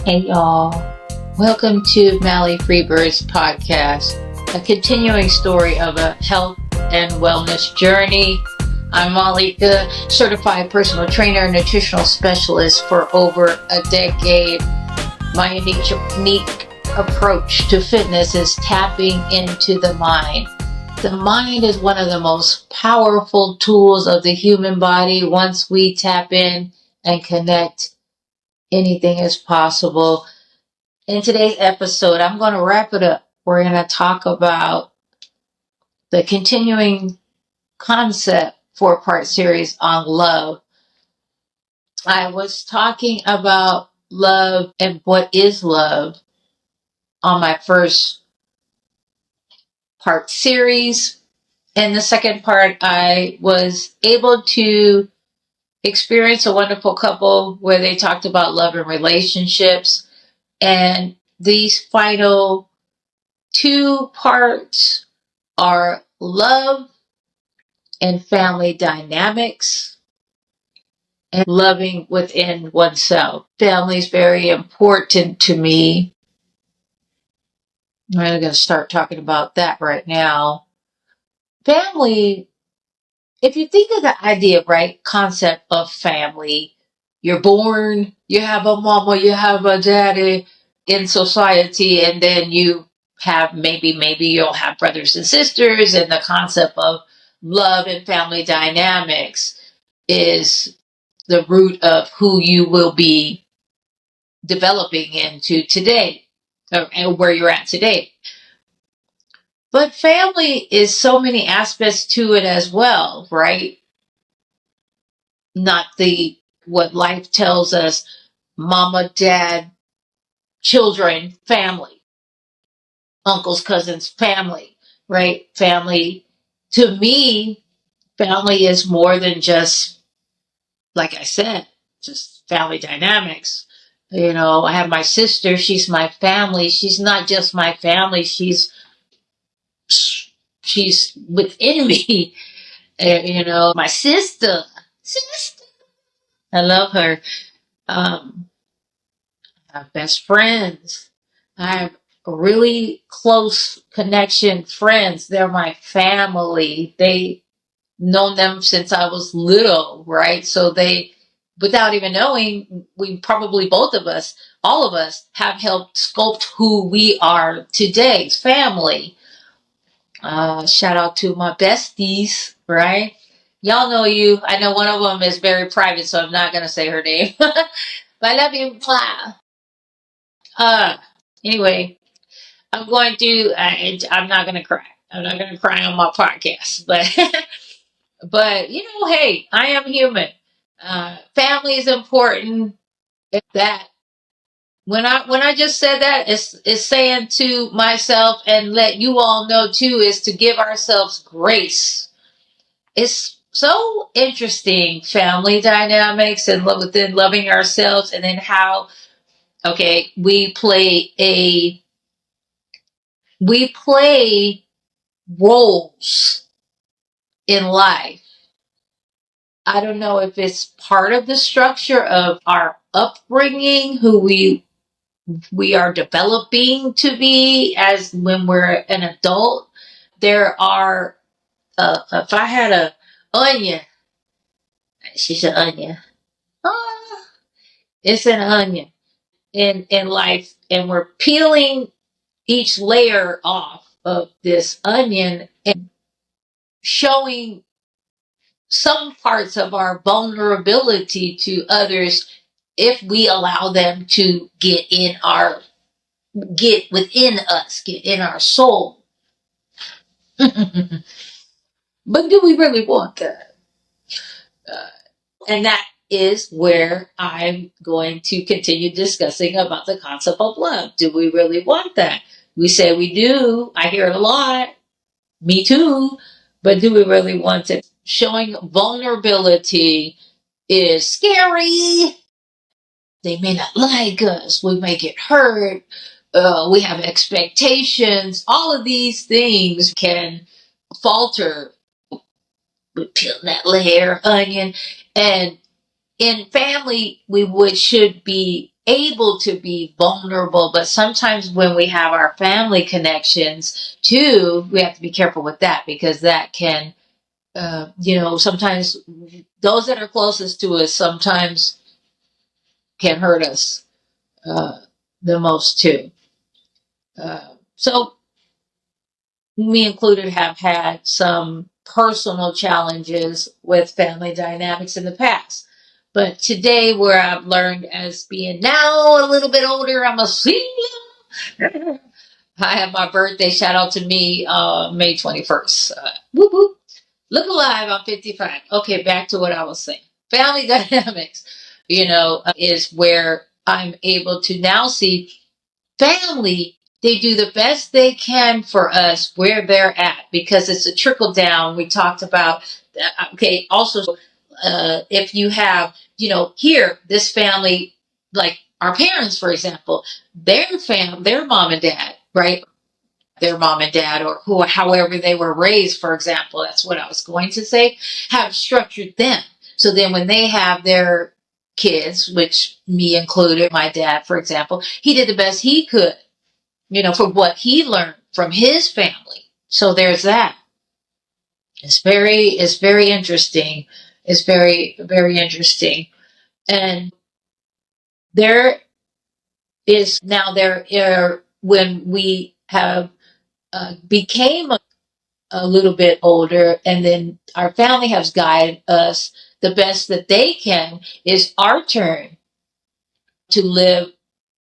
Hey y'all, welcome to Malifreebirds Podcast, a continuing story of a health and wellness journey. I'm Molly, the certified personal trainer and nutritional specialist for over a decade. My unique approach to fitness is tapping into the mind. The mind is one of the most powerful tools of the human body. Once we tap in and connect, anything is possible. In today's episode, I'm going to wrap it up. We're going to talk about the continuing concept 4-part series on love. I was talking about love and what is love on my first part series. In the second part, I was able to experience a wonderful couple where they talked about love and relationships. And these final 2 parts are love and family dynamics and loving within oneself. Family is very important to me. I'm going to start talking about that right now. Family, if you think of the idea, right, concept of family, you're born, you have a mama, you have a daddy in society, and then you have maybe you'll have brothers and sisters, and the concept of love and family dynamics is the root of who you will be developing into today, and where you're at today. But family is so many aspects to it as well, right? Not what life tells us, mama, dad, children, family, uncles, cousins, family, right? Family, to me, family is more than just, like I said, just family dynamics. You know, I have my sister, she's my family. She's not just my family, she's within me. You know, my sister, I love her. I have best friends. I have really close connection friends. They're my family. They known them since I was little, right? So they, without even knowing, we probably all of us have helped sculpt who we are today. Family. Shout out to my besties, right? Y'all know you. I know one of them is very private, so I'm not going to say her name. But I love you. Anyway, I'm not going to cry. I'm not going to cry on my podcast, but you know, hey, I am human. Family is important. That when I just said that, it's saying to myself and let you all know too, is to give ourselves grace. It's so interesting, family dynamics and within loving ourselves, and then how, okay, we play roles in life. I don't know if it's part of the structure of our upbringing, who we are developing to be as when we're an adult. There are, if I had a onion, she's an onion. Ah, it's an onion in life, and we're peeling each layer off of this onion and showing some parts of our vulnerability to others if we allow them to get within us, get in our soul. But do we really want that? And that is where I'm going to continue discussing about the concept of love. Do we really want that? We say we do. I hear it a lot. Me too. But do we really want it? Showing vulnerability is scary. They may not like us. We may get hurt. We have expectations. All of these things can falter. We peel that layer, onion. And in family, should be able to be vulnerable. But sometimes when we have our family connections too, we have to be careful with that, because that can, sometimes those that are closest to us sometimes can hurt us the most too. So me included have had some personal challenges with family dynamics in the past. But today, where I've learned as being now a little bit older, I'm a senior. I have my birthday. Shout out to me, May 21st. Whoop whoop. Look alive, I'm 55. Okay, back to what I was saying. Family dynamics, is where I'm able to now see family. They do the best they can for us where they're at, because it's a trickle down. We talked about, okay, also, if you have, here, this family, like our parents, for example, their mom and dad, right? Their mom and dad, or who, however they were raised, for example, that's what I was going to say, have structured them. So then when they have their kids, which me included, my dad, for example, he did the best he could, for what he learned from his family. So there's that. It's very interesting. It's very, very interesting. And there is now when we have became a little bit older, and then our family has guided us the best that they can, is our turn to live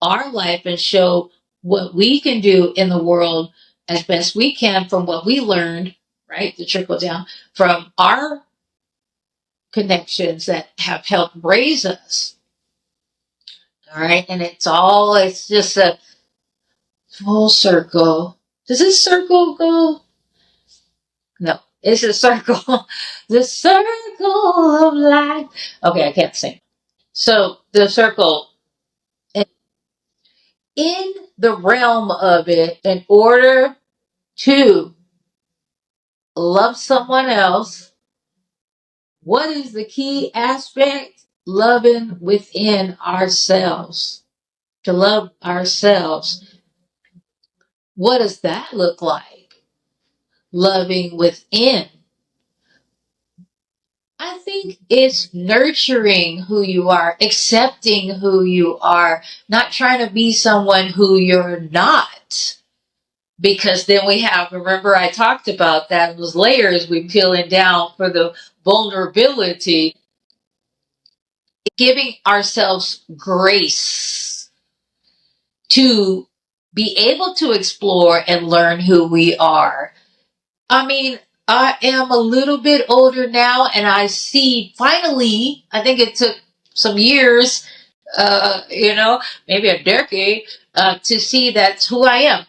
our life and show what we can do in the world as best we can from what we learned, right? The trickle down from our connections that have helped raise us. All right. And it's just a full circle. Does this circle go? No, it's a circle. The circle of life. Okay, I can't sing. So the circle, in the realm of it, in order to love someone else, what is the key aspect? Loving within ourselves. To love ourselves. What does that look like? Loving within. I think it's nurturing who you are, accepting who you are, not trying to be someone who you're not. Because then we have, remember I talked about that, those layers we peeling down for the vulnerability, giving ourselves grace to be able to explore and learn who we are. I mean, I am a little bit older now, and I see finally, I think it took some years, maybe a decade, to see that's who I am.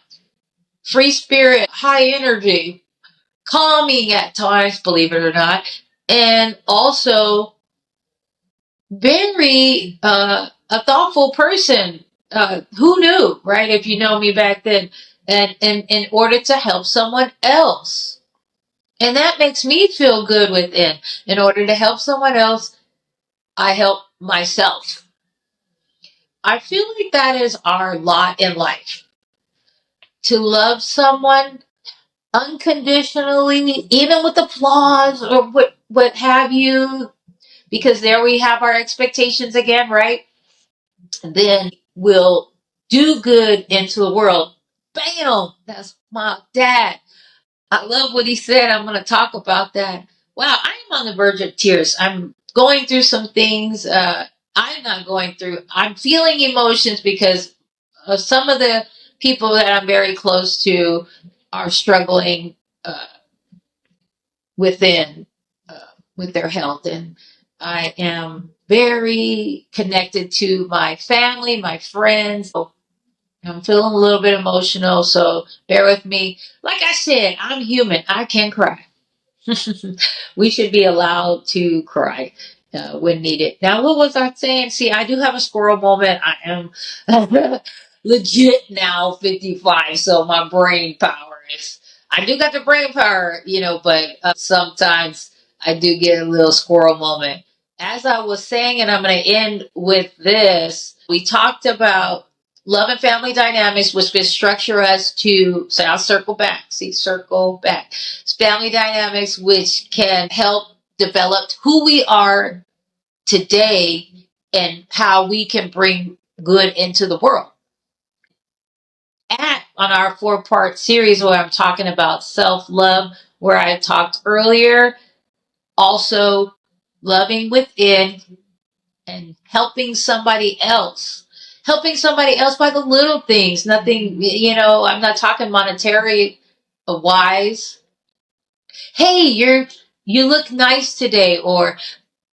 Free spirit, high energy, calming at times, believe it or not, and also very a thoughtful person. Who knew, right? If you know me back then, and in order to help someone else. And that makes me feel good within. In order to help someone else, I help myself. I feel like that is our lot in life. To love someone unconditionally, even with the flaws or what have you, because there we have our expectations again, right? And then we'll do good into the world. Bam! That's my dad. I love what he said. I'm going to talk about that. Wow, I am on the verge of tears. I'm going through some things. I'm not going through. I'm feeling emotions because some of the people that I'm very close to are struggling within with their health, and I am very connected to my family, my friends. I'm feeling a little bit emotional, so bear with me. Like I said, I'm human. I can cry. We should be allowed to cry when needed. Now, what was I saying? See, I do have a squirrel moment. I am legit now 55, so my brain power is. I do got the brain power, but sometimes I do get a little squirrel moment. As I was saying, and I'm going to end with this, We talked about love and family dynamics, which can structure us to, so I'll circle back, circle back. Family dynamics, which can help develop who we are today and how we can bring good into the world. On our 4-part series where I'm talking about self-love, where I talked earlier, also loving within and helping somebody else by the little things. Nothing, I'm not talking monetary wise. Hey, you look nice today, or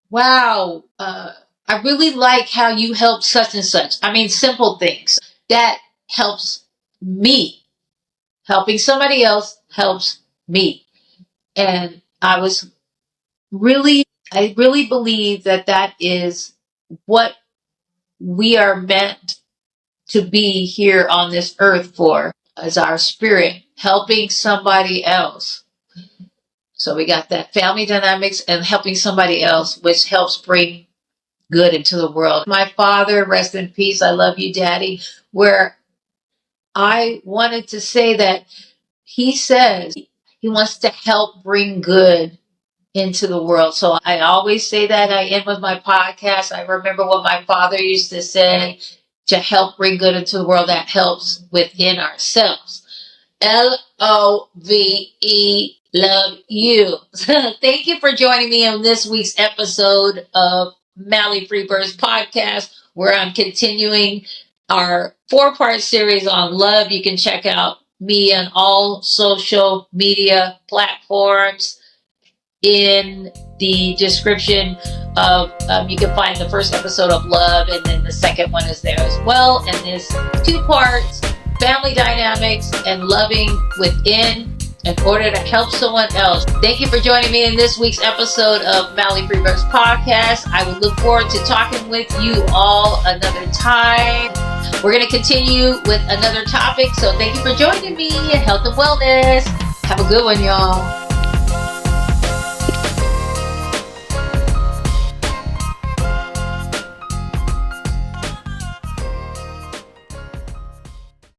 wow, I really like how you help such and such. I mean, simple things that helps me. Helping somebody else helps me. And I really believe that is what we are meant to be here on this earth for, as our spirit, helping somebody else. So we got that family dynamics and helping somebody else, which helps bring good into the world. My father, rest in peace, I love you, Daddy, where I wanted to say that he says he wants to help bring good into the world. So I always say that. I end with my podcast. I remember what my father used to say, to help bring good into the world, that helps within ourselves. LOVE, love you. Thank you for joining me on this week's episode of Malifreebirds Podcast, where I'm continuing our 4-part series on love. You can check out me on all social media platforms. In the description of, you can find the first episode of Love, and then the second one is there as well. And there's 2 parts, family dynamics and loving within, in order to help someone else. Thank you for joining me in this week's episode of Malifreebirds Podcast. I would look forward to talking with you all another time. We're going to continue with another topic, so thank you for joining me in health and wellness. Have a good one, y'all.